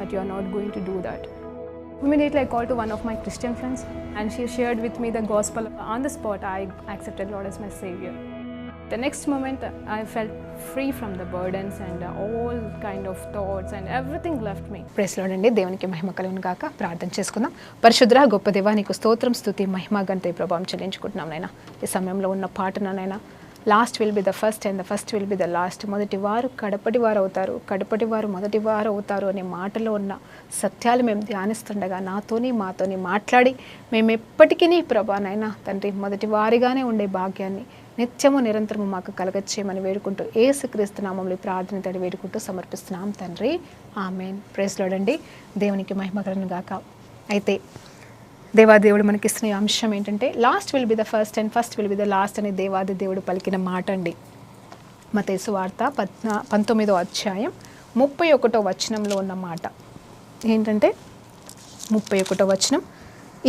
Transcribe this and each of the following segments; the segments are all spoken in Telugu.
But you are not going to do that. Immediately I called to one of my Christian friends and she shared with me the gospel. On the spot I accepted Lord as my Savior. The next moment I felt free from the burdens and all kind of thoughts and everything left me. Price lord అండి. దేవునికి మహిమ కలుగును గాక. ప్రార్థన చేసుకుందాం. పరిశుద్ధ గొప్ప దేవా, నీకు స్తోత్రం, స్తుతి, మహిమ, ఘనత, ప్రభావం చెల్లించుకుంటున్నాం నైనా. ఈ సమయంలో ఉన్న పాటనైనా last will be the first and the first will be the last. మొదటి వారు కడపటి వారు అవుతారు, కడపటి వారు మొదటి వారు అవుతారు అనే మాటలో ఉన్న సత్యాలు మేము ధ్యానిస్తుండగా మాతోని మాట్లాడి మేము ఎప్పటికీ ప్రభానైనా తండ్రి మొదటి వారిగానే ఉండే భాగ్యాన్ని నిత్యము నిరంతరము మాకు కలగచ్చేయమని వేడుకుంటూ యేసుక్రీస్తు నామములో ప్రార్థన తడి వేడుకుంటూ సమర్పిస్తున్నాం తండ్రి. ఆమేన్. ప్రైజ్ లార్డ్ అండి. దేవునికి మహిమ కలుగును గాక. అయితే దేవాదేవుడు మనకి ఇస్తున్న అంశం ఏంటంటే last will be the first and first will be the last అని దేవాది దేవుడు పలికిన మాట అండి. మత్తయి సువార్త 19వ అధ్యాయం 31వ వచనంలో ఉన్న మాట ఏంటంటే 31వ వచనం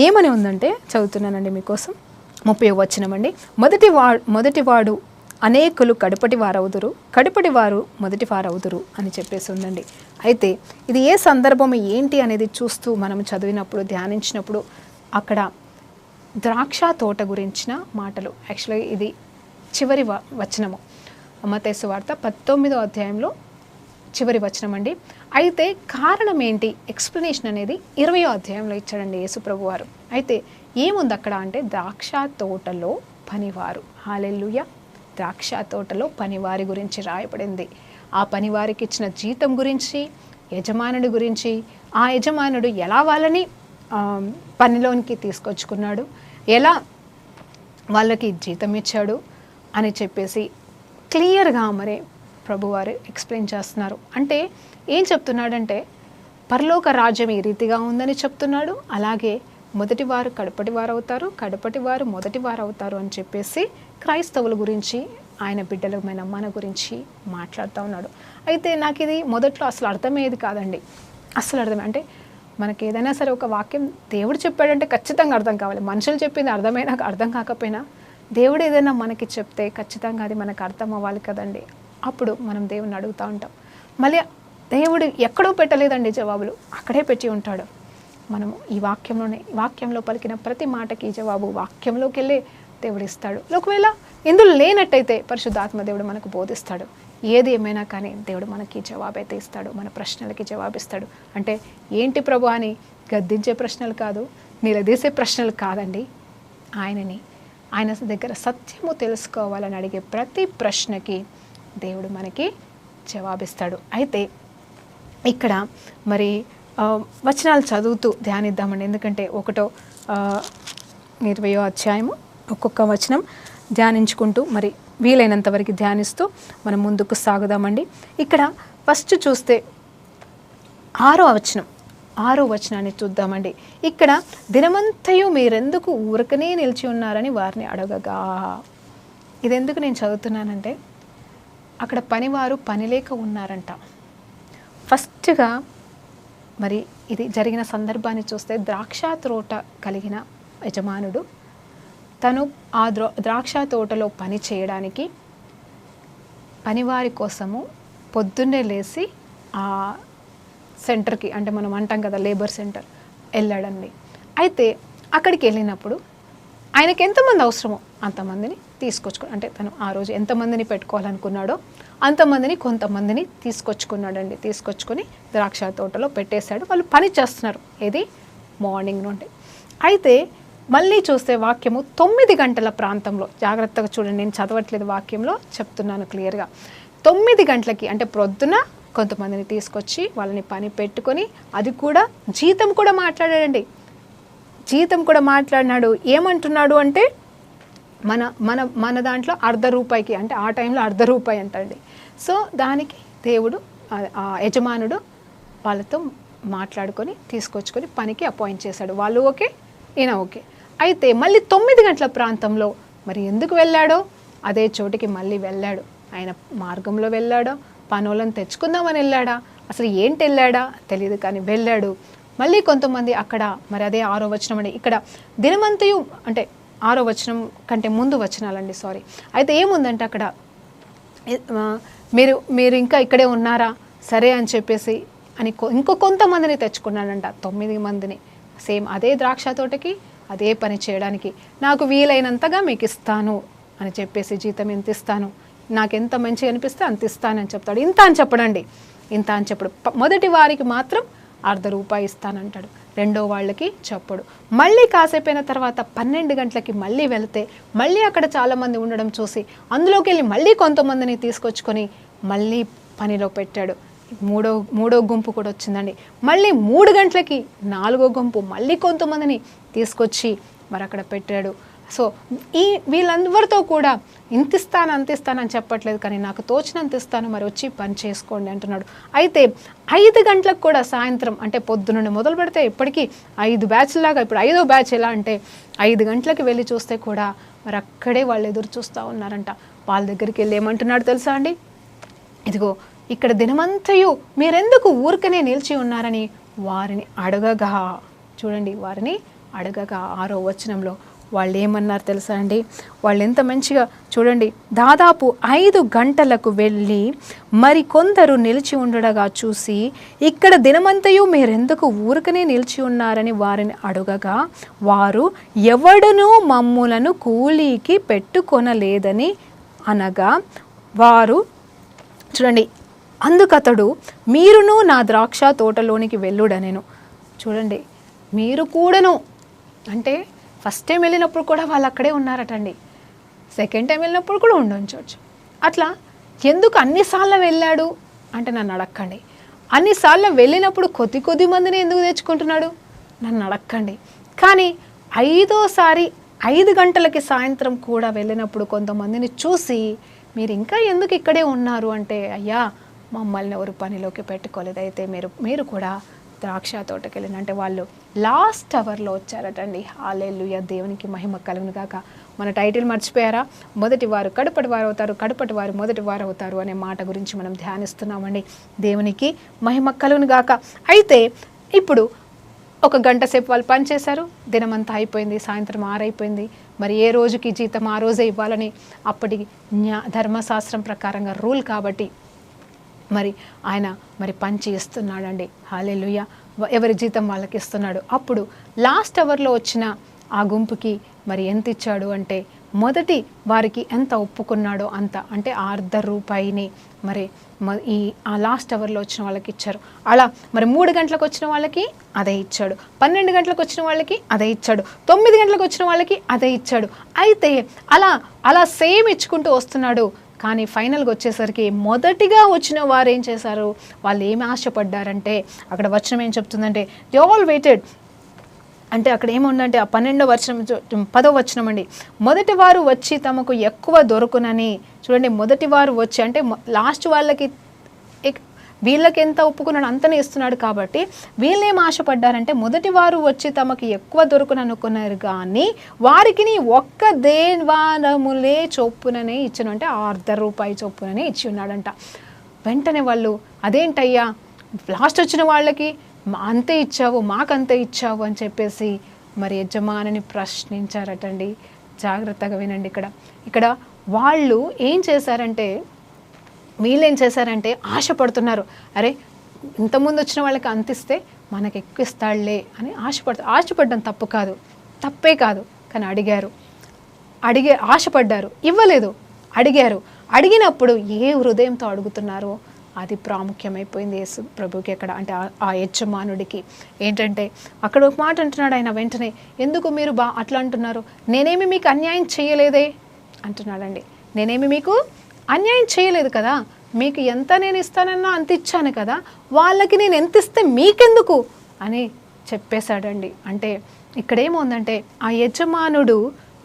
ఏమని ఉందంటే చదువుతున్నానండి మీకోసం. 30వ వచనం అండి. మొదటివాడు అనేకులు కడపటి వారవుదురు, కడపటి వారు మొదటి వారవుదురు అని చెప్పేసి ఉందండి. అయితే ఇది ఏ సందర్భం ఏంటి అనేది చూస్తూ మనం చదివినప్పుడు ధ్యానించినప్పుడు అక్కడ ద్రాక్ష తోట గురించిన మాటలు. యాక్చువల్గా ఇది చివరి వచనము. మత్తయి సువార్త 19వ అధ్యాయంలో చివరి వచనం అండి. అయితే కారణం ఏంటి, ఎక్స్ప్లెనేషన్ అనేది 20వ అధ్యాయంలో ఇచ్చాడండి యేసుప్రభు వారు. అయితే ఏముంది అక్కడ అంటే ద్రాక్ష తోటలో పనివారు. హల్లెలూయా. ద్రాక్ష తోటలో పనివారి గురించి రాయబడింది. ఆ పనివారికి ఇచ్చిన జీతం గురించి, యజమానుడి గురించి, ఆ యజమానుడు ఎలా వాళ్ళని పనిలోనికి తీసుకొచ్చుకున్నాడు, ఎలా వాళ్ళకి జీతం ఇచ్చాడు అని చెప్పేసి క్లియర్గా మరి ప్రభువారు ఎక్స్ప్లెయిన్ చేస్తున్నారు. అంటే ఏం చెప్తున్నాడంటే పరలోక రాజ్యం ఈ రీతిగా ఉందని చెప్తున్నాడు. అలాగే మొదటివారు కడపటి వారు అవుతారు, కడపటి వారు మొదటి వారు అవుతారు అని చెప్పేసి క్రైస్తవుల గురించి, ఆయన బిడ్డలమైన మన గురించి మాట్లాడుతూ ఉన్నాడు. అయితే నాకు ఇది మొదట్లో అసలు అర్థమయ్యేది కాదండి. అసలు అర్థమే అంటే మనకి ఏదైనా సరే ఒక వాక్యం దేవుడు చెప్పాడంటే ఖచ్చితంగా అర్థం కావాలి. మనుషులు చెప్పింది అర్థమైనా అర్థం కాకపోయినా దేవుడు ఏదైనా మనకి చెప్తే ఖచ్చితంగా అది మనకు అర్థం అవ్వాలి కదండి. అప్పుడు మనం దేవుడిని అడుగుతూ ఉంటాం. మళ్ళీ దేవుడు ఎక్కడో పెట్టలేదండి జవాబులు, అక్కడే పెట్టి ఉంటాడు. మనము ఈ వాక్యంలో పలికిన ప్రతి మాటకి జవాబు వాక్యంలోకి వెళ్ళే దేవుడు ఇస్తాడు. ఒకవేళ ఇందులో లేనట్టయితే పరిశుద్ధాత్మ దేవుడు మనకు బోధిస్తాడు. ఏది ఏమైనా కానీ దేవుడు మనకి జవాబు అయితే ఇస్తాడు, మన ప్రశ్నలకి జవాబిస్తాడు. అంటే ఏంటి ప్రభు అని గద్దించే ప్రశ్నలు కాదు, నిలదీసే ప్రశ్నలు కాదండి. ఆయన దగ్గర సత్యము తెలుసుకోవాలని అడిగే ప్రతి ప్రశ్నకి దేవుడు మనకి జవాబిస్తాడు. అయితే ఇక్కడ మరి వచనాలు చదువుతూ ధ్యానిద్దామండి. ఎందుకంటే 20వ అధ్యాయము ఒక్కొక్క వచనం ధ్యానించుకుంటూ మరి వీలైనంత వరకు ధ్యానిస్తూ మనం ముందుకు సాగుదామండి. ఇక్కడ ఫస్ట్ చూస్తే 6వ వచనాన్ని చూద్దామండి. ఇక్కడ దినమంతయు మీరెందుకు ఊరకనే నిలిచి ఉన్నారని వారిని అడగగా. ఇదెందుకు నేను చదువుతున్నానంటే అక్కడ పనివారు పనిలేక ఉన్నారంట. ఫస్ట్గా మరి ఇది జరిగిన సందర్భాన్ని చూస్తే ద్రాక్ష తోట కలిగిన యజమానుడు తను ఆ ద్రాక్ష తోటలో పని చేయడానికి పనివారి కోసము పొద్దున్నే లేచి ఆ సెంటర్కి, అంటే మనం అంటాం కదా లేబర్ సెంటర్, వెళ్ళాడండి. అయితే అక్కడికి వెళ్ళినప్పుడు ఆయనకి ఎంతమంది అవసరమో అంతమందిని అంటే తను ఆ రోజు ఎంతమందిని పెట్టుకోవాలనుకున్నాడో అంతమందిని కొంతమందిని తీసుకొచ్చుకొని ద్రాక్ష తోటలో పెట్టేశాడు. వాళ్ళు పని చేస్తున్నారు. ఏది మార్నింగ్ నుండి. అయితే మళ్ళీ చూస్తే వాక్యము 9 గంటల ప్రాంతంలో, జాగ్రత్తగా చూడండి, నేను చదవట్లేదు, వాక్యంలో చెప్తున్నాను క్లియర్గా. 9 గంటలకి అంటే ప్రొద్దున కొంతమందిని తీసుకొచ్చి వాళ్ళని పని పెట్టుకొని, అది కూడా జీతం కూడా మాట్లాడాడండి. జీతం కూడా మాట్లాడినాడు. ఏమంటున్నాడు అంటే మన దాంట్లో ₹1/2 అంటే ఆ టైంలో ₹1/2 అంటండి. సో దానికి దేవుడు ఆ యజమానుడు వాళ్ళతో మాట్లాడుకొని తీసుకొచ్చుకొని పనికి అపాయింట్ చేశాడు. వాళ్ళు ఓకే, ఈయన ఓకే. అయితే మళ్ళీ 9 గంటల ప్రాంతంలో మరి ఎందుకు వెళ్ళాడో అదే చోటికి మళ్ళీ వెళ్ళాడు. ఆయన మార్గంలో వెళ్ళాడో, పనులను తెచ్చుకుందామని వెళ్ళాడా, అసలు ఏంటి వెళ్ళాడా తెలియదు, కానీ వెళ్ళాడు. మళ్ళీ కొంతమంది అక్కడ మరి అదే 6వ వచనం అండి. ఇక్కడ దినమంతయు అంటే 6వ వచనం కంటే ముందు వచనాలండి, సారీ. అయితే ఏముందంటే అక్కడ మీరు ఇంకా ఇక్కడే ఉన్నారా, సరే అని చెప్పేసి అని ఇంకో కొంతమందిని తెచ్చుకున్నాడంట, 9 మందిని. సేమ్ అదే ద్రాక్ష తోటకి అదే పని చేయడానికి. నాకు వీలైనంతగా మీకు ఇస్తాను అని చెప్పేసి, జీతం ఎంత ఇస్తాను, నాకు ఎంత మంచిగా అనిపిస్తే అంత ఇస్తానని చెప్తాడు. ఇంత అని చెప్పడండి, ఇంత అని చెప్పడు. మొదటి వారికి మాత్రం ₹1/2 ఇస్తానంటాడు, రెండో వాళ్ళకి చెప్పడు. మళ్ళీ కాసేపైన తర్వాత 12 గంటలకి మళ్ళీ వెళితే మళ్ళీ అక్కడ చాలామంది ఉండడం చూసి అందులోకి వెళ్ళి మళ్ళీ కొంతమందిని తీసుకొచ్చుకొని మళ్ళీ పనిలో పెట్టాడు. మూడో గుంపు కూడా వచ్చిందండి. మళ్ళీ 3 గంటలకి 4వ గుంపు మళ్ళీ కొంతమందిని తీసుకొచ్చి మరి అక్కడ పెట్టాడు. సో వీళ్ళందరితో కూడా ఇంత ఇస్తాను అంత ఇస్తానని చెప్పట్లేదు, కానీ నాకు తోచినంత ఇస్తాను, మరి వచ్చి పని చేసుకోండి అంటున్నాడు. అయితే 5 గంటలకు కూడా సాయంత్రం, అంటే పొద్దునుండి మొదలు పెడితే ఇప్పటికీ 5 బ్యాచ్లాగా, ఇప్పుడు 5వ బ్యాచ్ ఎలా అంటే 5 గంటలకు వెళ్ళి చూస్తే కూడా మరి అక్కడే వాళ్ళు ఎదురు చూస్తూ ఉన్నారంట. వాళ్ళ దగ్గరికి వెళ్ళి ఏమంటున్నాడు తెలుసా అండి, ఇదిగో ఇక్కడ దినమంతయు మీరెందుకు ఊరికనే నిలిచి ఉన్నారని వారిని అడగగా, చూడండి వారిని అడగగా 6వ వచనంలో వాళ్ళు ఏమన్నారు తెలుసా అండి, వాళ్ళు ఎంత మంచిగా చూడండి, దాదాపు 5 గంటలకు వెళ్ళి మరి కొందరు నిలిచి ఉండగా చూసి ఇక్కడ దినమంతయు మీరెందుకు ఊరికనే నిలిచి ఉన్నారని వారిని అడగగా వారు ఎవడునూ మమ్ములను కూలీకి పెట్టుకొనలేదని అనగా వారు, చూడండి, అందుకతడు మీరును నా ద్రాక్ష తోటలోనికి వెళ్ళుడనెను. చూడండి, మీరు కూడాను, అంటే ఫస్ట్ టైం వెళ్ళినప్పుడు కూడా వాళ్ళు అక్కడే ఉన్నారటండి, సెకండ్ టైం వెళ్ళినప్పుడు కూడా ఉండొచ్చు. అట్లా ఎందుకు అన్నిసార్లు వెళ్ళాడు అంటే నన్ను అడక్కండి. అన్నిసార్లు వెళ్ళినప్పుడు కొద్ది మందిని ఎందుకు తెచ్చుకుంటున్నాడు నన్ను అడక్కండి. కానీ 5వసారి 5 గంటలకి సాయంత్రం కూడా వెళ్ళినప్పుడు కొంతమందిని చూసి మీరు ఇంకా ఎందుకు ఇక్కడే ఉన్నారు అంటే, అయ్యా మమ్మల్ని ఎవరు పనిలోకి పెట్టుకోలేదు, అయితే మీరు కూడా ద్రాక్ష తోటకి వెళ్ళిన, అంటే వాళ్ళు లాస్ట్ అవర్లో వచ్చారటండి. హల్లెలూయా, దేవునికి మహిమ కలుగును గాక. మన టైటిల్ మర్చిపోయారా, మొదటి వారు కడపటి వారు అవుతారు, కడపటి వారు మొదటి వారు అవుతారు అనే మాట గురించి మనం ధ్యానిస్తున్నామండి. దేవునికి మహిమ కలుగును గాక. అయితే ఇప్పుడు 1 గంట సేపు వాళ్ళు పనిచేశారు, దినమంతా అయిపోయింది, సాయంత్రం 6 అయిపోయింది. మరి ఏ రోజుకి జీతం ఆ రోజే ఇవ్వాలని అప్పటి ధర్మశాస్త్రం ప్రకారంగా రూల్ కాబట్టి మరి ఆయన మరి పని ఇస్తున్నాడండి. హల్లెలూయా, ఎవరి జీతం వాళ్ళకి ఇస్తున్నాడు. అప్పుడు లాస్ట్ అవర్లో వచ్చిన ఆ గుంపుకి మరి ఎంత ఇచ్చాడు అంటే, మొదటి వారికి ఎంత ఒప్పుకున్నాడో అంత, అంటే ₹1/2 మరి ఆ లాస్ట్ అవర్లో వచ్చిన వాళ్ళకి ఇచ్చారు. అలా మరి 3 గంటలకు వచ్చిన వాళ్ళకి అదే ఇచ్చాడు, 12 గంటలకు వచ్చిన వాళ్ళకి అదే ఇచ్చాడు, 9 గంటలకు వచ్చిన వాళ్ళకి అదే ఇచ్చాడు. అయితే అలా సేమ్ ఇచ్చుకుంటూ వస్తున్నాడు. కానీ ఫైనల్గా వచ్చేసరికి మొదటిగా వచ్చిన వారు ఏం చేశారు, వాళ్ళు ఏమి ఆశపడ్డారంటే, అక్కడ వచనం ఏం చెప్తుందంటే, దే ఆల్ వెయిటెడ్, అంటే అక్కడ ఏముందంటే ఆ 12వ వచనం 10వ వచనం అండి, మొదటి వారు వచ్చి తమకు ఎక్కువ దొరుకునని. చూడండి, మొదటి వారు వచ్చి అంటే లాస్ట్ వాళ్ళకి వీళ్ళకి ఎంత ఒప్పుకున్నాడు అంతనే ఇస్తున్నాడు కాబట్టి వీళ్ళేం ఆశపడ్డారంటే, మొదటి వారు వచ్చి తమకు ఎక్కువ దొరుకుననుకున్నారు కానీ వారికి ఒక్క దేవారములే చొప్పుననే ఇచ్చాను, అంటే ₹1/2 చొప్పుననే ఇచ్చి ఉన్నాడంట. వెంటనే వాళ్ళు అదేంటయ్యా లాస్ట్ వచ్చిన వాళ్ళకి అంతే ఇచ్చావు, మాకంతే ఇచ్చావు అని చెప్పేసి మరి యజమానిని ప్రశ్నించారటండి. జాగ్రత్తగా వినండి. ఇక్కడ వాళ్ళు ఏం చేశారంటే, వీళ్ళేం చేశారంటే ఆశపడుతున్నారు, అరే ఇంతకుముందు వచ్చిన వాళ్ళకి అంతిస్తే మనకి ఎక్కువ ఇస్తాడులే అని ఆశపడడం తప్పే కాదు, కానీ ఆశపడ్డారు, ఇవ్వలేదు, అడిగినప్పుడు ఏ హృదయంతో అడుగుతున్నారో అది ప్రాముఖ్యమైపోయింది యేసు ప్రభుకి అక్కడ. అంటే ఆ యజమానుడికి ఏంటంటే అక్కడ ఒక మాట అంటున్నాడు ఆయన, వెంటనే ఎందుకు మీరు అట్లా అంటున్నారు, నేనేమి మీకు అన్యాయం చేయలేదే అంటున్నాడండి. నేనేమి మీకు అన్యాయం చేయలేదు కదా, మీకు ఎంత నేను ఇస్తానన్నా అంత ఇచ్చాను కదా, వాళ్ళకి నేను ఎంత ఇస్తే మీకెందుకు అని చెప్పేశాడండి. అంటే ఇక్కడేమోందంటే ఆ యజమానుడు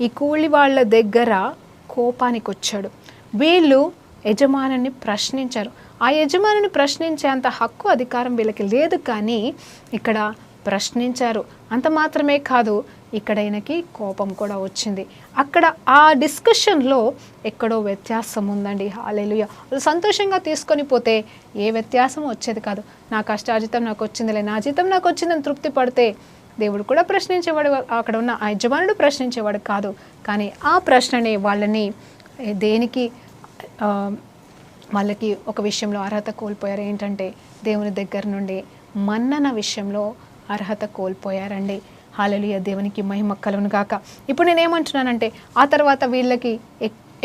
ఈ కూలి వాళ్ళ దగ్గర కోపానికి వచ్చాడు. వీళ్ళు యజమానుని ప్రశ్నించారు. ఆ యజమానిని ప్రశ్నించే అంత హక్కు అధికారం వీళ్ళకి లేదు, కానీ ఇక్కడ ప్రశ్నించారు. అంత మాత్రమే కాదు, ఇక్కడ ఆయనకి కోపం కూడా వచ్చింది. అక్కడ ఆ డిస్కషన్లో ఎక్కడో వ్యత్యాసం ఉందండి. హల్లెలూయా, సంతోషంగా తీసుకొని పోతే ఏ వ్యత్యాసం వచ్చేది కాదు. నా కష్టార్జితం నాకు వచ్చిందిలే, నా జీతం నాకు వచ్చిందని తృప్తి పడితే దేవుడు కూడా ప్రశ్నించేవాడు, అక్కడ ఉన్న ఆ యజమానుడు ప్రశ్నించేవాడు కాదు. కానీ ఆ ప్రశ్ననే వాళ్ళని దేనికి వాళ్ళకి ఒక విషయంలో అర్హత కోల్పోయారు. ఏంటంటే దేవుని దగ్గర నుండి మన్నన విషయంలో అర్హత కోల్పోయారండి. హల్లెలూయా, దేవునికి మహిమ కలుగును గాక. ఇప్పుడు నేనేమంటున్నానంటే ఆ తర్వాత వీళ్ళకి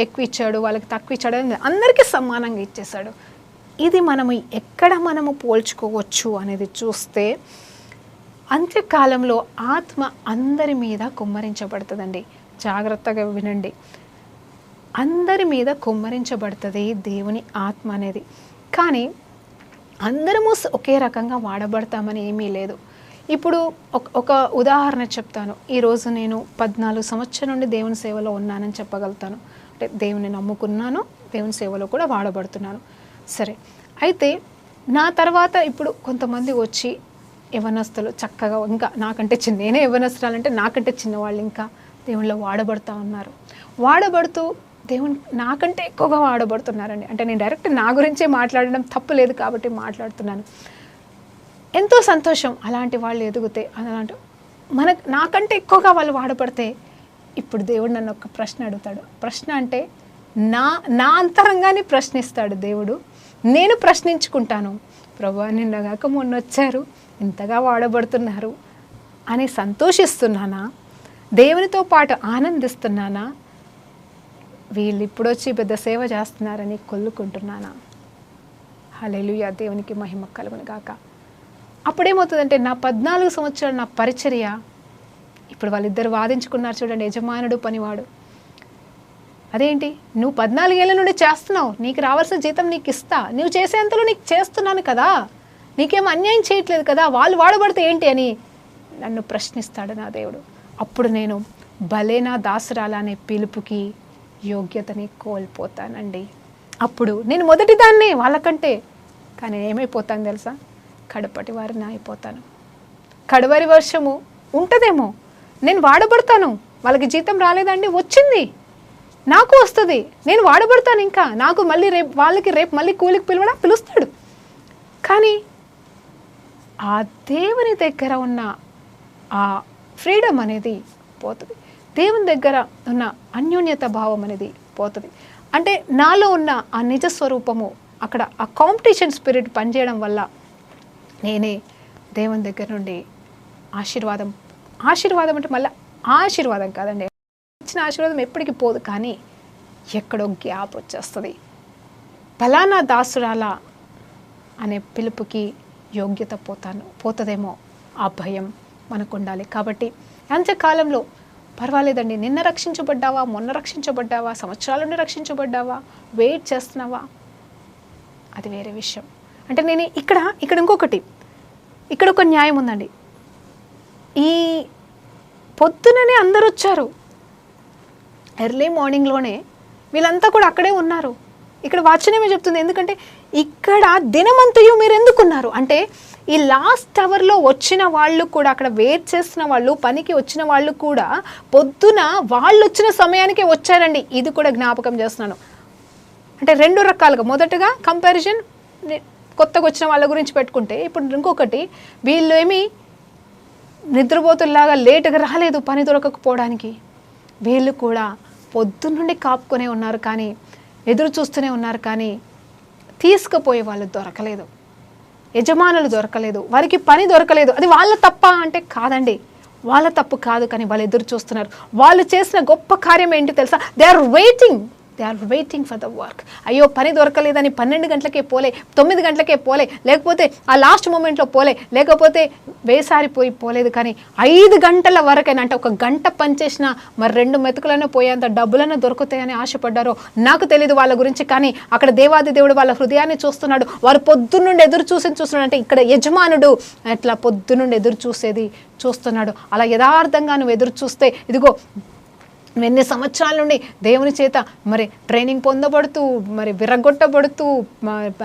ఎక్కువ ఇచ్చాడు, వాళ్ళకి తక్కువ ఇచ్చాడు, అందరికీ సమానంగా ఇచ్చేశాడు. ఇది మనము పోల్చుకోవచ్చు అనేది చూస్తే అంత్యకాలంలో ఆత్మ అందరి మీద కుమ్మరించబడుతుందండి. జాగ్రత్తగా వినండి. అందరి మీద కుమ్మరించబడుతుంది దేవుని ఆత్మ అనేది. కానీ అందరము ఒకే రకంగా వాడబడతామని ఏమీ లేదు. ఇప్పుడు ఒక ఉదాహరణ చెప్తాను. ఈరోజు నేను 14 సంవత్సరం నుండి దేవుని సేవలో ఉన్నానని చెప్పగలుగుతాను. అంటే దేవుని నమ్ముకున్నాను, దేవుని సేవలో కూడా వాడబడుతున్నాను. సరే, అయితే నా తర్వాత ఇప్పుడు కొంతమంది వచ్చి యవనస్తులు చక్కగా, ఇంకా నాకంటే నేనే యవనస్తురాలంటే నాకంటే చిన్నవాళ్ళు ఇంకా దేవునిలో వాడబడుతూ ఉన్నారు. వాడబడుతూ దేవుని నాకంటే ఎక్కువగా వాడబడుతున్నారండి. అంటే నేను డైరెక్ట్ నా గురించే మాట్లాడడం తప్పు లేదు కాబట్టి మాట్లాడుతున్నాను. ఎంతో సంతోషం అలాంటి వాళ్ళు ఎదిగితే. అలాంటి నాకంటే ఎక్కువగా వాళ్ళు వాడబడితే ఇప్పుడు దేవుడు నన్ను ఒక ప్రశ్న అడుగుతాడు. ప్రశ్న అంటే నా అంతరంగాన్ని ప్రశ్నిస్తాడు దేవుడు. నేను ప్రశ్నించుకుంటాను, ప్రభువా నిన్నగాక మొన్న వచ్చారు, ఇంతగా వాడబడుతున్నారు అని సంతోషిస్తున్నానా? దేవునితో పాటు ఆనందిస్తున్నానా? వీళ్ళు ఇప్పుడు వచ్చి పెద్ద సేవ చేస్తున్నారని కొల్లుకుంటున్నానా? హల్లెలూయా, దేవునికి మహిమ కలుగును గాక. అప్పుడేమవుతుందంటే నా 14 సంవత్సరాలు నా పరిచర్య, ఇప్పుడు వాళ్ళిద్దరు వాదించుకున్నారు చూడండి, యజమానుడు పనివాడు. అదేంటి, నువ్వు 14 ఏళ్ళ నుండి చేస్తున్నావు, నీకు రావాల్సిన జీతం నీకు ఇస్తా, నువ్వు చేసేంతలో నీకు చేస్తున్నాను కదా, నీకేం అన్యాయం చేయట్లేదు కదా, వాళ్ళు వాడబడితే ఏంటి అని నన్ను ప్రశ్నిస్తాడు నా దేవుడు. అప్పుడు నేను భలే నా దాసురాలా అనే పిలుపుకి యోగ్యతని కోల్పోతానండి. అప్పుడు నేను మొదటి దాన్నే వాళ్ళకంటే, కానీ ఏమైపోతాను తెలుసా? కడపటి వారిని అయిపోతాను. కడవరి వర్షము ఉంటుందేమో, నేను వాడబడతాను. వాళ్ళకి జీతం రాలేదండి, వచ్చింది, నాకు వస్తుంది, నేను వాడబడతాను. ఇంకా నాకు మళ్ళీ రేపు మళ్ళీ కూలికి పిలుస్తాడు. కానీ ఆ దేవుని దగ్గర ఉన్న ఆ ఫ్రీడమ్ అనేది పోతుంది. దేవుని దగ్గర ఉన్న అన్యోన్యత భావం అనేది పోతుంది. అంటే నాలో ఉన్న ఆ నిజ స్వరూపము అక్కడ ఆ కాంపిటీషన్ స్పిరిట్ పనిచేయడం వల్ల నేనే దేవుని దగ్గర నుండి ఆశీర్వాదం అంటే మళ్ళీ ఆశీర్వాదం కాదండి, ఇచ్చిన ఆశీర్వాదం ఎప్పటికీ పోదు, కానీ ఎక్కడో గ్యాప్ వచ్చేస్తుంది. ఫలానా దాసురాలా అనే పిలుపుకి యోగ్యత పోతుందేమో ఆ భయం మనకు ఉండాలి. కాబట్టి అంత్యకాలంలో పర్వాలేదండి, నిన్న రక్షించబడ్డావా, మొన్న రక్షించబడ్డావా, సంవత్సరాల నుండి రక్షించబడ్డావా, వెయిట్ చేస్తున్నావా, అది వేరే విషయం. అంటే నేను ఇక్కడ ఇంకొకటి, ఇక్కడ ఒక న్యాయం ఉందండి. ఈ పొద్దుననే అందరూ వచ్చారు, ఎర్లీ మార్నింగ్లోనే వీళ్ళంతా కూడా అక్కడే ఉన్నారు. ఇక్కడ వాక్యమే చెప్తుంది, ఎందుకంటే ఇక్కడ దినమంతయు మీరు ఎందుకున్నారు అంటే ఈ లాస్ట్ అవర్లో వచ్చిన వాళ్ళు కూడా, అక్కడ వెయిట్ చేస్తున్న వాళ్ళు, పనికి వచ్చిన వాళ్ళు కూడా పొద్దున వాళ్ళు వచ్చిన సమయానికే వచ్చారండి. ఇది కూడా జ్ఞాపకం చేస్తున్నాను. అంటే రెండు రకాలుగా, మొదటగా కంపారిజన్ కొత్తగా వచ్చిన వాళ్ళ గురించి పెట్టుకుంటే, ఇప్పుడు ఇంకొకటి, వీళ్ళు ఏమి నిద్రపోతుల్లాగా లేటుగా రాలేదు పని దొరకకపోవడానికి. వీళ్ళు కూడా పొద్దున్నుండి కాపుకొనే ఉన్నారు, కానీ ఎదురు చూస్తూనే ఉన్నారు, కానీ తీసుకుపోయే వాళ్ళు దొరకలేదు, యజమానులు దొరకలేదు, వారికి పని దొరకలేదు. అది వాళ్ళ తప్ప అంటే కాదండి, వాళ్ళ తప్పు కాదు, కానీ వాళ్ళు ఎదురు చూస్తున్నారు. వాళ్ళు చేసిన గొప్ప కార్యం ఏంటి తెలుసా? They are waiting for the work. అయ్యో పని దొరకలేదని 12 గంటలకే పోలే, 9 గంటలకే పోలే, లేకపోతే ఆ లాస్ట్ మూమెంట్లో పోలే, లేకపోతే వేసారిపోయి పోలేదు, కానీ 5 గంటల వరకైనా, అంటే ఒక గంట పనిచేసినా మరి 2 మెతుకులైనా పోయేంత డబ్బులైనా దొరుకుతాయని ఆశపడ్డారో నాకు తెలియదు వాళ్ళ గురించి. కానీ అక్కడ దేవాది దేవుడు వాళ్ళ హృదయాన్ని చూస్తున్నాడు. వారు పొద్దున్నుండి ఎదురు చూస్తున్నాడు. అంటే ఇక్కడ యజమానుడు అట్లా పొద్దున్నుండి ఎదురు చూస్తున్నాడు. అలా యథార్థంగా నువ్వు ఎదురు చూస్తే, ఇదిగో ఎన్ని సంవత్సరాల నుండి దేవుని చేత మరి ట్రైనింగ్ పొందబడుతూ, మరి విరగొట్టబడుతూ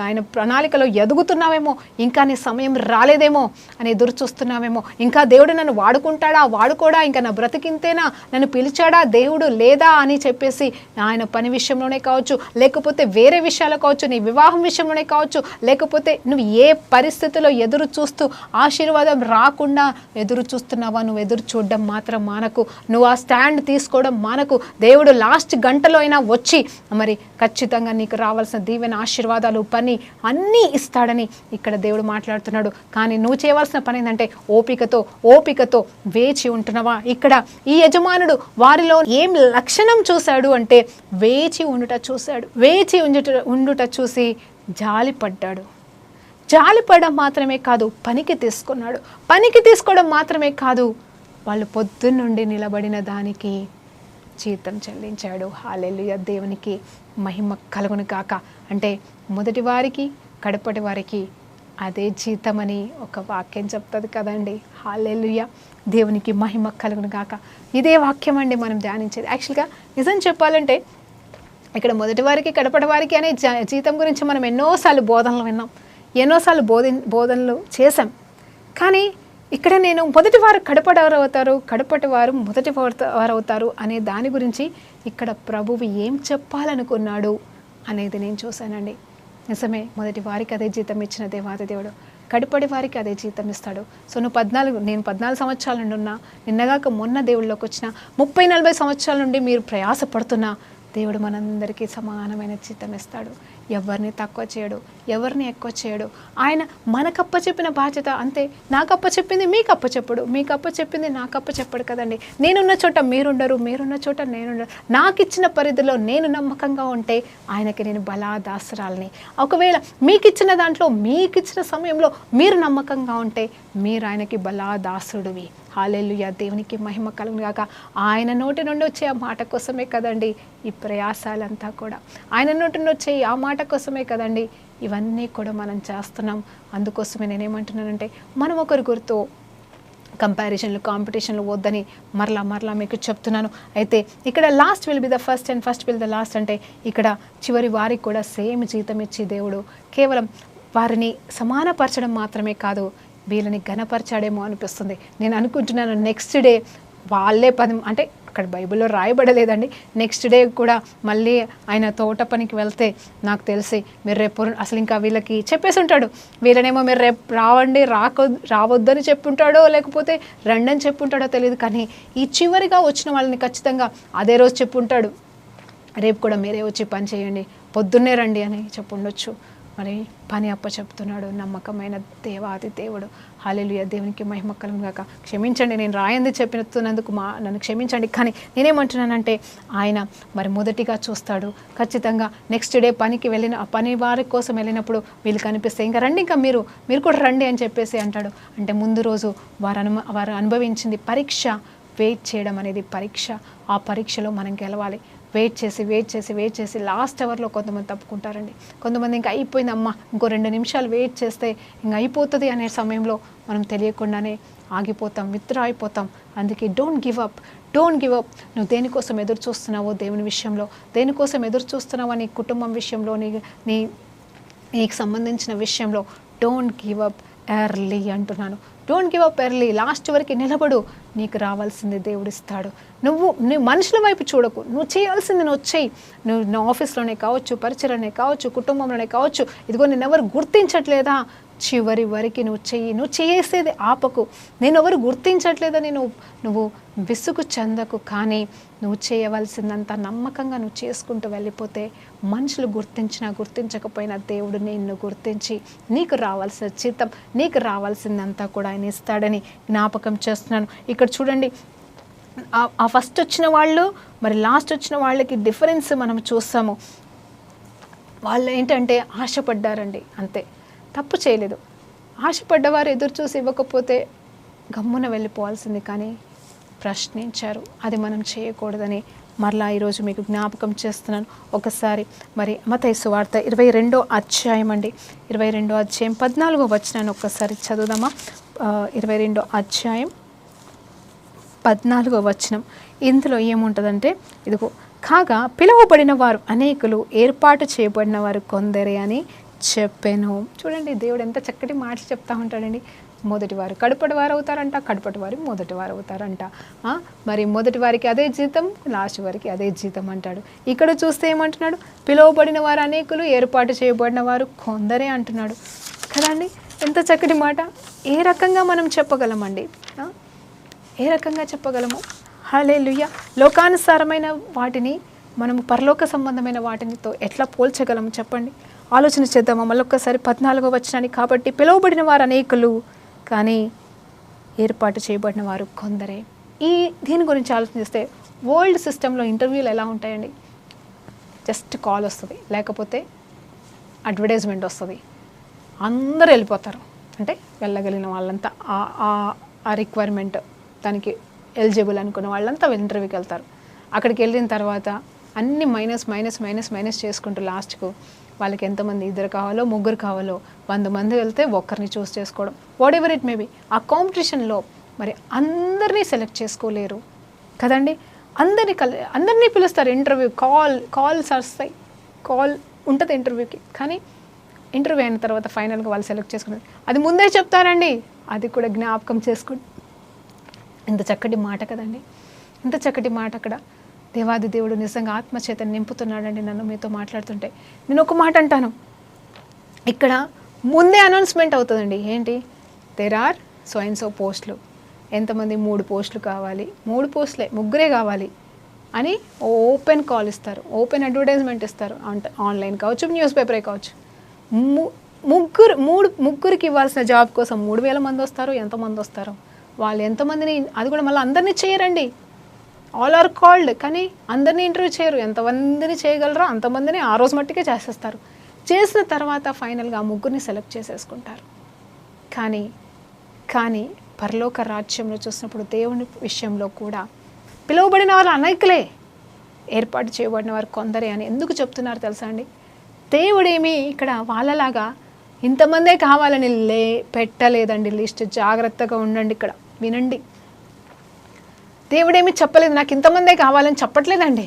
ఆయన ప్రణాళికలో ఎదుగుతున్నావేమో, ఇంకా నీ సమయం రాలేదేమో అని ఎదురు చూస్తున్నావేమో, ఇంకా దేవుడు నన్ను వాడుకోడా, ఇంకా నా బ్రతికింతేనా, నన్ను పిలిచాడా దేవుడు లేదా అని చెప్పేసి ఆయన పని విషయంలోనే కావచ్చు, లేకపోతే వేరే విషయాలు కావచ్చు, నీ వివాహం విషయంలోనే కావచ్చు, లేకపోతే నువ్వు ఏ పరిస్థితిలో ఎదురు చూస్తూ ఆశీర్వాదం రాకుండా ఎదురు చూస్తున్నావా, నువ్వు ఎదురు చూడడం మాత్రం మానకు. నువ్వు ఆ స్టాండ్ తీసుకోవడం మానకు. దేవుడు లాస్ట్ గంటలో అయినా వచ్చి మరి ఖచ్చితంగా నీకు రావాల్సిన దీవెన, ఆశీర్వాదాలు, పని అన్నీ ఇస్తాడని ఇక్కడ దేవుడు మాట్లాడుతున్నాడు. కానీ నువ్వు చేయవలసిన పని ఏంటంటే ఓపికతో వేచి ఉంటున్నావా? ఇక్కడ ఈ యజమానుడు వారిలో ఏం లక్షణం చూశాడు అంటే వేచి ఉండుట చూసి జాలిపడ్డాడు. జాలిపడడం మాత్రమే కాదు, పనికి తీసుకోవడం మాత్రమే కాదు, వాళ్ళు పొద్దున్నుండి నిలబడిన దానికి జీతం చెల్లించాడు. హల్లెలూయా, దేవునికి మహిమ కలుగును గాక. అంటే మొదటి వారికి కడపటి వారికి అదే జీతమని ఒక వాక్యం చెప్తుంది కదండి. హల్లెలూయా, దేవునికి మహిమ కలుగును గాక. ఇదే వాక్యం అండి మనం ధ్యానించేది. యాక్చువల్గా నిజం చెప్పాలంటే ఇక్కడ మొదటి వారికి కడపటి వారికి అనే జీతం గురించి మనం ఎన్నోసార్లు బోధనలు విన్నాం, ఎన్నోసార్లు బోధనలు చేశాం. కానీ ఇక్కడ నేను మొదటి వారు కడపటి వారు అవుతారు, కడపటి వారు మొదటి వారు అవుతారు అనే దాని గురించి ఇక్కడ ప్రభువు ఏం చెప్పాలనుకున్నాడు అనేది నేను చూశానండి. నిజమే, మొదటి వారికి అదే జీతం ఇచ్చిన దేవాది దేవుడు కడపటి వారికి అదే జీతం ఇస్తాడు. సో నేను 14 సంవత్సరాల నుండి ఉన్నా, నిన్నగాక మొన్న దేవుళ్ళలోకి వచ్చిన 30-40 సంవత్సరాల నుండి మీరు ప్రయాసపడుతున్నా దేవుడు మనందరికీ సమానమైన జీతం ఇస్తాడు. ఎవరిని తక్కువ చేయడు, ఎవరిని ఎక్కువ చేయడు. ఆయన మనకప్ప చెప్పిన బాధ్యత అంతే. నాకప్ప చెప్పింది మీకప్ప చెప్పడు, మీకప్ప చెప్పింది నాకప్ప చెప్పడు కదండి. నేనున్న చోట మీరుండరు, మీరున్న చోట నేనుండరు. నాకు ఇచ్చిన పరిధిలో నేను నమ్మకంగా ఉంటే ఆయనకి నేను బలాదాసరాలని. ఒకవేళ మీకు ఇచ్చిన దాంట్లో మీకు ఇచ్చిన సమయంలో మీరు నమ్మకంగా ఉంటే మీరు ఆయనకి బలాదాసుడివి. హల్లెలూయా, దేవునికి మహిమ కలుగును గాక. ఆయన నోటి నుండి వచ్చే ఆ మాట కోసమే కదండి ఈ ప్రయాసాలంతా కూడా. ఆయన నోటి నుండి వచ్చే ఆ మాట కోసమే కదండి ఇవన్నీ కూడా మనం చేస్తున్నాం. అందుకోసమే నేనేమంటున్నానంటే మనం ఒకరి గురితో కంపారిజన్లు, కాంపిటీషన్లు వద్దని మరలా మీకు చెప్తున్నాను. అయితే ఇక్కడ last will be the first and first will the last అంటే ఇక్కడ చివరి వారికి కూడా సేమ్ జీతం ఇచ్చి దేవుడు కేవలం వారిని సమానపరచడం మాత్రమే కాదు, వీళ్ళని ఘనపరచాడేమో అనిపిస్తుంది. నేను అనుకుంటున్నాను నెక్స్ట్ డే వాళ్ళే 10 అంటే అక్కడ బైబిల్లో రాయబడలేదండి. నెక్స్ట్ డే కూడా మళ్ళీ ఆయన తోట పనికి వెళ్తే నాకు తెలిసి మీరు రేపు అసలు ఇంకా వీళ్ళకి చెప్పేసి ఉంటాడు. వీళ్ళనేమో మీరు రేపు రావద్దని చెప్పుంటాడో లేకపోతే రండని చెప్పుంటాడో తెలియదు. కానీ ఈ చివరిగా వచ్చిన వాళ్ళని ఖచ్చితంగా అదే రోజు చెప్పుంటాడు, రేపు కూడా మీరే వచ్చి పని చేయండి, పొద్దున్నే రండి అని చెప్పుండొచ్చు. మరి పని అప్ప చెప్తున్నాడు నమ్మకమైన దేవాది దేవుడు. హల్లెలూయా, దేవునికి మహిమ కలుగును గాక. క్షమించండి నేను రాయంది చెప్పినందుకు నన్ను క్షమించండి. కానీ నేనేమంటున్నానంటే ఆయన మరి మొదటిగా చూస్తాడు. ఖచ్చితంగా నెక్స్ట్ డే పనికి వెళ్ళిన పని వారి కోసం వెళ్ళినప్పుడు వీళ్ళు కనిపిస్తే ఇంకా రండి, ఇంకా మీరు కూడా రండి అని చెప్పేసి అంటాడు. అంటే ముందు రోజు వారు అనుభవించింది పరీక్ష. వెయిట్ చేయడం అనేది పరీక్ష. ఆ పరీక్షలో మనం గెలవాలి. వెయిట్ చేసి లాస్ట్ అవర్లో కొంతమంది తప్పుకుంటారండి. కొంతమంది ఇంకా అయిపోయింది అమ్మ, ఇంకో 2 నిమిషాలు వెయిట్ చేస్తే ఇంకా అయిపోతుంది అనే సమయంలో మనం తెలియకుండానే ఆగిపోతాం, విత్డ్రా అయిపోతాం. అందుకే డోంట్ గివ్ అప్. నువ్వు దేనికోసం ఎదురు చూస్తున్నావో దేవుని విషయంలో, దేనికోసం ఎదురు చూస్తున్నావో నీ కుటుంబం విషయంలో, నీకు సంబంధించిన విషయంలో డోంట్ గివ్ అప్ ఎర్లీ అంటున్నాను. Don't give up early. Last వరకు నిలబడు. నీకు రావాల్సింది దేవుడిస్తాడు. నువ్వు మనుషుల వైపు చూడకు. నువ్వు చేయాల్సింది నువ్వు చెయ్యి. నువ్వు ఆఫీస్లోనే కావచ్చు, పరిచయలోనే కావచ్చు, కుటుంబంలోనే కావచ్చు. ఇదిగో నిన్నెవరు గుర్తించట్లేదా, చివరి వరకు నువ్వు చెయ్యి. నువ్వు చేసేది ఆపకు. నేను ఎవరు గుర్తించట్లేదని నువ్వు విసుగు చెందకు. కానీ నువ్వు చేయవలసిందంతా నమ్మకంగా నువ్వు చేసుకుంటూ వెళ్ళిపోతే మనుషులు గుర్తించకపోయినా దేవుడు నిన్ను గుర్తించి నీకు రావాల్సిన జీతం, నీకు రావాల్సిందంతా కూడా ఆయన ఇస్తాడని జ్ఞాపకం చేస్తున్నాను. ఇక్కడ చూడండి, ఆ ఫస్ట్ వచ్చిన వాళ్ళు మరి లాస్ట్ వచ్చిన వాళ్ళకి డిఫరెన్స్ మనం చూస్తాము. వాళ్ళు ఏంటంటే ఆశపడ్డారండి, అంతే, తప్పు చేయలేదు. ఆశపడ్డవారు ఎదురు చూసి ఇవ్వకపోతే గమ్మున వెళ్ళిపోవాల్సింది, కానీ ప్రశ్నించారు. అది మనం చేయకూడదని మరలా ఈరోజు మీకు జ్ఞాపకం చేస్తున్నాను. ఒకసారి మరి మత్తయి సువార్త 22వ అధ్యాయం అండి, 22వ అధ్యాయం 14వ వచనాన్ని ఒక్కసారి చదువుదామా. 22వ అధ్యాయం 14వ వచనం. ఇందులో ఏముంటుందంటే, ఇదిగో కాగా పిలువబడిన వారు అనేకులు, ఏర్పాటు చేయబడిన వారు కొందరే అని చెప్పాను. చూడండి, దేవుడు ఎంత చక్కటి మాట చెప్తా ఉంటాడండి. మొదటి వారు కడపటి వారు అవుతారంట, కడపటి వారు మొదటి వారు అవుతారంట. మరి మొదటి వారికి అదే జీతం, లాస్ట్ వారికి అదే జీతం అంటాడు. ఇక్కడ చూస్తే ఏమంటున్నాడు, పిలువబడిన వారు అనేకులు, ఏర్పాటు చేయబడిన వారు కొందరే అంటున్నాడు కదండి. ఎంత చక్కటి మాట. ఏ రకంగా మనం చెప్పగలమండి, ఏ రకంగా చెప్పగలము? హల్లెలూయా. లోకానుసారమైన వాటిని మనము పరలోక సంబంధమైన వాటితో ఎట్లా పోల్చగలము చెప్పండి? ఆలోచన చేద్దామా మళ్ళొక్కసారి 14వ వచనాన్ని. కాబట్టి పిలువబడిన వారు అనేకులు, కానీ ఏర్పాటు చేయబడిన వారు కొందరే. దీని గురించి ఆలోచిస్తే వరల్డ్ సిస్టంలో ఇంటర్వ్యూలు ఎలా ఉంటాయండి? జస్ట్ కాల్ వస్తుంది, లేకపోతే అడ్వర్టైజ్మెంట్ వస్తుంది, అందరూ వెళ్ళిపోతారు. అంటే వెళ్ళగలిగిన వాళ్ళంతా ఆ రిక్వైర్మెంట్ దానికి ఎలిజిబుల్ అనుకున్న వాళ్ళంతా ఇంటర్వ్యూకి వెళ్తారు. అక్కడికి వెళ్ళిన తర్వాత అన్ని మైనస్ చేసుకుంటూ లాస్ట్కు వాళ్ళకి ఎంతమంది, 2 కావాలో 3 కావాలో, 100 మంది వెళ్తే ఒక్కరిని చూస్ చేసుకోవడం, వాట్ ఎవర్ ఇట్ మేబీ. ఆ కాంపిటీషన్లో మరి అందరినీ సెలెక్ట్ చేసుకోలేరు కదండి. అందరినీ పిలుస్తారు ఇంటర్వ్యూ, కాల్స్ వస్తాయి, కాల్ ఉంటుంది ఇంటర్వ్యూకి. కానీ ఇంటర్వ్యూ అయిన తర్వాత ఫైనల్గా వాళ్ళు సెలెక్ట్ చేసుకున్నారు, అది ముందే చెప్తారండి. అది కూడా జ్ఞాపకం చేసుకోండి. ఇంత చక్కటి మాట కదండి, ఇంత చక్కటి మాట. అక్కడ దేవాది దేవుడు నిజంగా ఆత్మచేత నింపుతున్నాడండి నన్ను మీతో మాట్లాడుతుంటే. నేను ఒక మాట అంటాను, ఇక్కడ ముందే అనౌన్స్మెంట్ అవుతుందండి. ఏంటి? There are so and so పోస్టులు, ఎంతమంది, 3 పోస్టులు కావాలి, 3 పోస్టులే, 3 కావాలి అని ఓపెన్ కాల్ ఇస్తారు, ఓపెన్ అడ్వర్టైజ్మెంట్ ఇస్తారు. అంటే ఆన్లైన్ కావచ్చు, న్యూస్ పేపరే కావచ్చు. ముగ్గురికి ఇవ్వాల్సిన జాబ్ కోసం 3000 మంది వస్తారు. ఎంతమంది వస్తారో వాళ్ళు ఎంతమందిని, అది కూడా మళ్ళీ అందరినీ చేయరండి. ఆల్ ఆర్ కాల్డ్, కానీ అందరినీ ఇంటర్వ్యూ చేయరు. ఎంతమందిని చేయగలరో అంతమందిని ఆ రోజు మట్టికే చేసేస్తారు. చేసిన తర్వాత ఫైనల్గా ఆ 3 సెలెక్ట్ చేసేసుకుంటారు. కానీ పరలోక రాజ్యంలో చూసినప్పుడు దేవుని విషయంలో కూడా పిలువబడిన వాళ్ళు అనేకులే, ఏర్పాటు చేయబడిన వారు కొందరే అని ఎందుకు చెప్తున్నారు తెలుసా అండి? దేవుడేమి ఇక్కడ వాళ్ళలాగా ఇంతమందే కావాలని పెట్టలేదండి లిస్ట్. జాగ్రత్తగా ఉండండి, ఇక్కడ వినండి. దేవుడేమి చెప్పలేదు, నాకు ఇంతమందే కావాలని చెప్పట్లేదండి.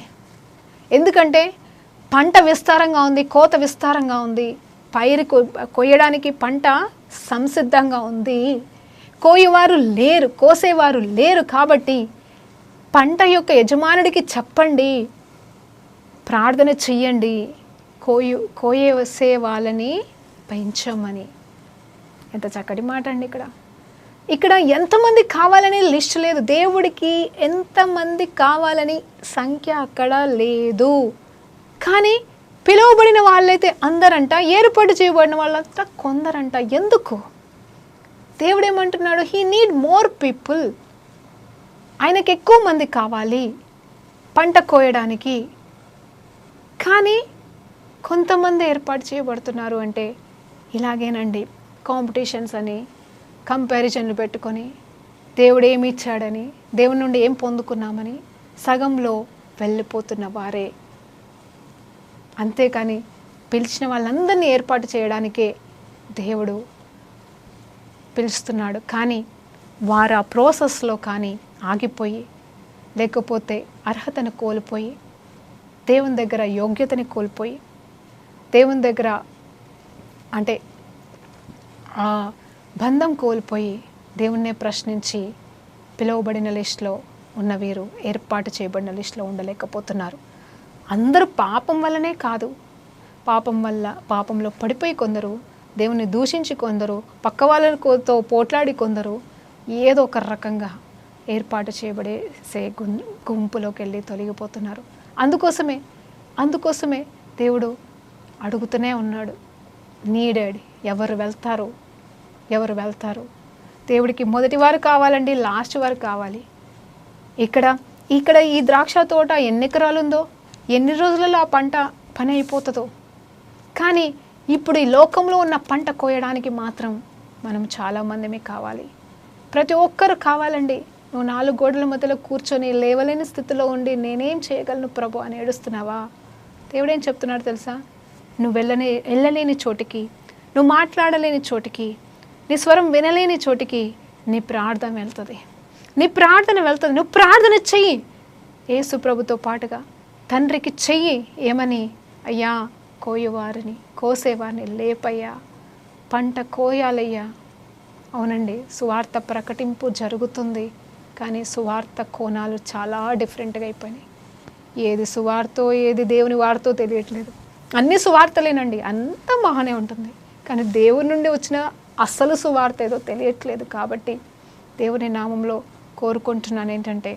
ఎందుకంటే పంట విస్తారంగా ఉంది, కోత విస్తారంగా ఉంది, పైరు కొయ్యడానికి పంట సంసిద్ధంగా ఉంది. కోయేవారు లేరు, కోసేవారు లేరు. కాబట్టి పంట యొక్క యజమానుడికి చెప్పండి, ప్రార్థన చెయ్యండి, కోసే వాళ్ళని పెంచమని. ఎంత చక్కటి మాట అండి. ఇక్కడ ఎంతమంది కావాలని లిస్ట్ లేదు. దేవుడికి ఎంతమంది కావాలని సంఖ్య అక్కడ లేదు. కానీ పిలువబడిన వాళ్ళైతే అందరంట, ఏర్పాటు చేయబడిన వాళ్ళంతా కొందరంట. ఎందుకు? దేవుడు ఏమంటున్నాడు? He need more people. ఆయనకి ఎక్కువ మంది కావాలి పంట కోయడానికి. కానీ కొంతమంది ఏర్పాటు చేయబడుతున్నారు. అంటే ఇలాగేనండి, కాంపిటీషన్స్ అని, కంపారిజన్లు పెట్టుకొని, దేవుడు ఏమి ఇచ్చాడని, దేవుని నుండి ఏం పొందుకున్నామని సగంలో వెళ్ళిపోతున్న వారే. అంతేకాని పిలిచిన వాళ్ళందరినీ ఏర్పాటు చేయడానికే దేవుడు పిలుస్తున్నాడు. కానీ వారు ఆ ప్రాసెస్లో కానీ ఆగిపోయి, లేకపోతే అర్హతను కోల్పోయి, దేవుని దగ్గర యోగ్యతని కోల్పోయి, దేవుని దగ్గర అంటే బంధం కోల్పోయి దేవుణ్ణే ప్రశ్నించి పిలువబడిన లిస్టులో ఉన్న వీరు ఏర్పాటు చేయబడిన లిస్టులో ఉండలేకపోతున్నారు. అందరూ పాపం వల్లనే కాదు, పాపంలో పడిపోయి కొందరు, దేవుని దూషించి కొందరు, పక్క వాళ్ళతో పోట్లాడి కొందరు ఏదో ఒక రకంగా ఏర్పాటు చేయబడేసే గుంపులోకి వెళ్ళి తొలగిపోతున్నారు. అందుకోసమే దేవుడు అడుగుతూనే ఉన్నాడు, నీడెడ్. ఎవరు వెళ్తారు? దేవుడికి మొదటి వారు కావాలండి, లాస్ట్ వారు కావాలి. ఇక్కడ ఈ ద్రాక్ష తోట ఎన్ని ఎకరాలు ఉందో, ఎన్ని రోజులలో ఆ పని అయిపోతుందో. కానీ ఇప్పుడు ఈ లోకంలో ఉన్న పంట కోయడానికి మాత్రం మనం చాలామందిమే కావాలి. ప్రతి ఒక్కరు కావాలండి. నువ్వు 4 గోడల మధ్యలో కూర్చొని లేవలేని స్థితిలో ఉండి నేనేం చేయగలను ప్రభు అని ఏడుస్తున్నావా? దేవుడేం చెప్తున్నాడు తెలుసా? నువ్వు వెళ్ళలేని చోటికి, నువ్వు మాట్లాడలేని చోటికి, నీ స్వరం వినలేని చోటికి నీ ప్రార్థన వెళ్తుంది. నువ్వు ప్రార్థన చెయ్యి. యేసు ప్రభుతో పాటుగా తండ్రికి చెయ్యి. ఏమని? అయ్యా, కోసేవారిని లేపయ్యా, పంట కోయాలయ్యా. అవునండి, సువార్త ప్రకటింపు జరుగుతుంది, కానీ సువార్త కోణాలు చాలా డిఫరెంట్గా అయిపోయినాయి. ఏది సువార్తో ఏది దేవుని వార్తో తెలియట్లేదు. అన్ని సువార్తలేనండి, అంత మహానే ఉంటుంది, కానీ దేవుని నుండి వచ్చిన అసలు సువార్త ఏదో తెలియట్లేదు. కాబట్టి దేవుని నామంలో కోరుకుంటున్నాను ఏంటంటే,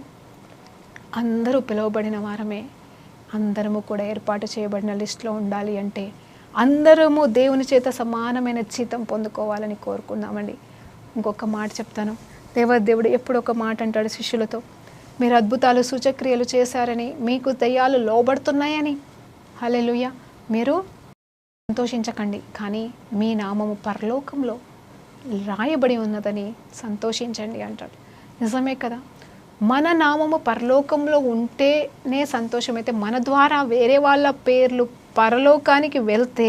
అందరూ పిలువబడిన వారమే, అందరము కూడా ఏర్పాటు చేయబడిన లిస్టులో ఉండాలి అంటే అందరము దేవుని చేత సమానమైన జీతం పొందుకోవాలని కోరుకుందామండి. ఇంకొక మాట చెప్తాను. దేవుడు ఎప్పుడు ఒక మాట అంటాడు శిష్యులతో, మీరు అద్భుతాలు సూచక్రియలు చేశారని, మీకు దయ్యాలు లోబడుతున్నాయని, హల్లెలూయా, మీరు సంతోషించకండి, కానీ మీ నామము పరలోకంలో రాయబడి ఉన్నదని సంతోషించండి అంటాడు. నిజమే కదా, మన నామము పరలోకంలో ఉంటేనే సంతోషమైతే మన ద్వారా వేరే వాళ్ళ పేర్లు పరలోకానికి వెళ్తే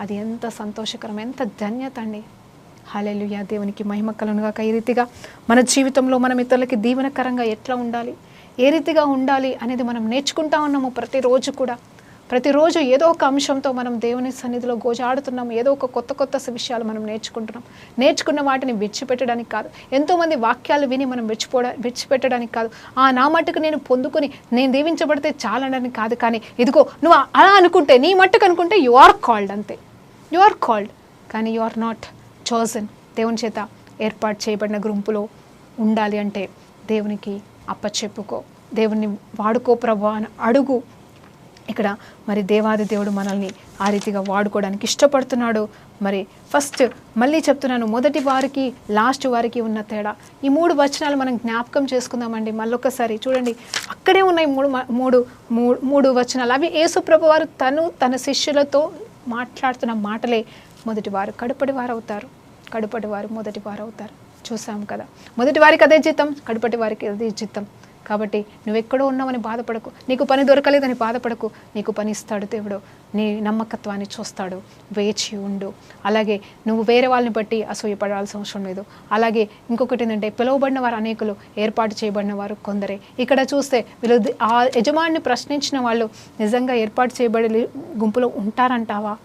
అది ఎంత సంతోషకరం, ఎంత ధన్యత అండి. హల్లెలూయా, దేవునికి మహిమ కలుగునుగాక. ఈ రీతిగా మన జీవితంలో మనం ఇతరులకి దీవెనకరంగా ఎట్లా ఉండాలి, ఏ రీతిగా ఉండాలి అనేది మనం నేర్చుకుంటా ఉన్నాము. ప్రతిరోజు ఏదో ఒక అంశంతో మనం దేవుని సన్నిధిలో గోజాడుతున్నాం. ఏదో ఒక కొత్త విషయాలు మనం నేర్చుకున్న వాటిని విడిచిపెట్టడానికి కాదు, ఎంతోమంది వాక్యాలు విని మనం విడిచిపెట్టడానికి కాదు, నా మట్టుకు నేను పొందుకొని నేను దీవించబడితే చాలనడానికి కాదు. కానీ ఇదిగో నువ్వు అలా అనుకుంటే, నీ మట్టుకు అనుకుంటే యు ఆర్ కాల్డ్, అంతే, యు ఆర్ కాల్డ్, కానీ యు ఆర్ నాట్ చోజన్. దేవుని చేత ఏర్పాటు చేయబడిన గుంపులో ఉండాలి అంటే దేవునికి అప్పచెప్పుకో, దేవుణ్ణి వాడుకో ప్రభువా అని అడుగు. ఇక్కడ మరి దేవాది దేవుడు మనల్ని ఆ రీతిగా వాడుకోవడానికి ఇష్టపడుతున్నాడు. మరి ఫస్ట్ మళ్ళీ చెప్తున్నాను, మొదటి వారికి లాస్ట్ వారికి ఉన్న తేడా. ఈ 3 వచనాలు మనం జ్ఞాపకం చేసుకుందామండి. మళ్ళొకసారి చూడండి, అక్కడే ఉన్నాయి మూడు వచనాలు. అవి యేసు ప్రభు వారు తన శిష్యులతో మాట్లాడుతున్న మాటలే. మొదటి వారు కడుపటి వారు అవుతారు, కడుపటి వారు మొదటి వారు అవుతారు. చూసాం కదా, మొదటి వారికి అదే జీతం, కడుపటి వారికి అదే జీతం. కాబట్టి నువ్వెక్కడో ఉన్నావని బాధపడకు, నీకు పని దొరకలేదని బాధపడకు, నీకు పని ఇస్తాడు దేవుడు. నీ నమ్మకత్వాన్ని చూస్తాడు, వేచి ఉండు. అలాగే నువ్వు వేరే వాళ్ళని బట్టి అసూయపడాల్సిన అవసరం లేదు. అలాగే ఇంకొకటి ఏంటంటే, పిలువబడిన వారు అనేకులు, ఏర్పాటు చేయబడిన వారు కొందరే. ఇక్కడ చూస్తే వీళ్ళు ఆ యజమానిని ప్రశ్నించిన వాళ్ళు నిజంగా ఏర్పాటు చేయబడి గుంపులో ఉంటారంటావా?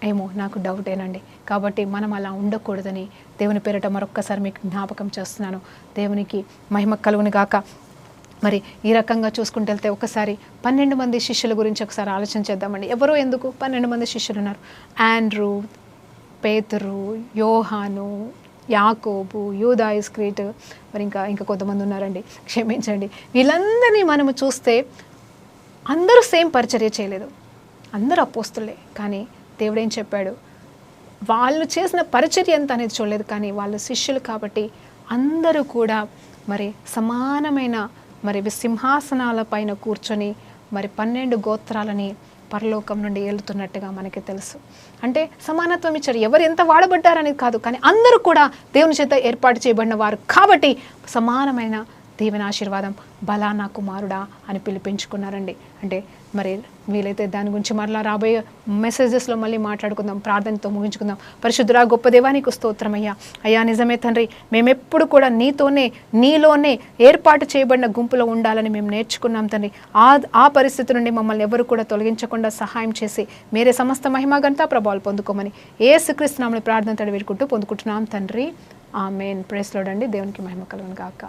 ఏమో, నాకు డౌటేనండి. కాబట్టి మనం అలా ఉండకూడదని దేవుని పేరిట మరొక్కసారి మీకు జ్ఞాపకం చేస్తున్నాను. దేవునికి మహిమ కలుగును గాక. మరి ఈ రకంగా చూసుకుంటూ వెళ్తే ఒకసారి 12 మంది శిష్యుల గురించి ఒకసారి ఆలోచన చేద్దామండి. ఎవరో ఎందుకు 12 మంది శిష్యులు ఉన్నారు. ఆండ్రూ, పేతురు, యోహాను, యాకోబు, యూదా ఇస్కరియోతు, మరి ఇంకా కొంతమంది ఉన్నారండి, క్షమించండి. వీళ్ళందరినీ మనము చూస్తే అందరూ సేమ్ పరిచర్య చేయలేదు, అందరూ అపోస్తులే. కానీ దేవుడు ఏం చెప్పాడు, వాళ్ళు చేసిన పరిచర్య ఎంత అనేది చూడలేదు, కానీ వాళ్ళు శిష్యులు కాబట్టి అందరూ కూడా మరి సమానమైన మరి సింహాసనాల పైన కూర్చొని మరి 12 గోత్రాలని పరలోకం నుండి ఏలుతున్నట్టుగా మనకి తెలుసు. అంటే సమానత్వం ఇచ్చారు, ఎవరు ఎంత వాడబడ్డారనేది కాదు, కానీ అందరూ కూడా దేవుని చేత ఏర్పాటు చేయబడిన వారు కాబట్టి సమానమైన దీవెన ఆశీర్వాదం, బలా నా కుమారుడా అని పిలిపించుకున్నారండి. అంటే మరి వీలైతే దాని గురించి మరలా రాబోయే మెసేజెస్లో మళ్ళీ మాట్లాడుకుందాం, ప్రార్థనతో ముగించుకుందాం. పరిశుద్ధుడా గొప్ప దేవానికి స్తోత్రమయ్యా. అయ్యా నిజమే తండ్రి, మేమెప్పుడు కూడా నీలోనే ఏర్పాటు చేయబడిన గుంపులో ఉండాలని మేము నేర్చుకున్నాం తండ్రి. ఆ పరిస్థితి నుండి మమ్మల్ని ఎవరు కూడా తొలగించకుండా సహాయం చేసి మీరే సమస్త మహిమ ఘనత ప్రభావాలు పొందుకోమని యేసుక్రీస్తు నామములో ప్రార్థన తడి వేడుకుంటూ పొందుకుంటున్నాం తండ్రి. ఆమేన్. ప్రైజ్ లార్డ్ అండి. దేవునికి మహిమ కలుగును గాక.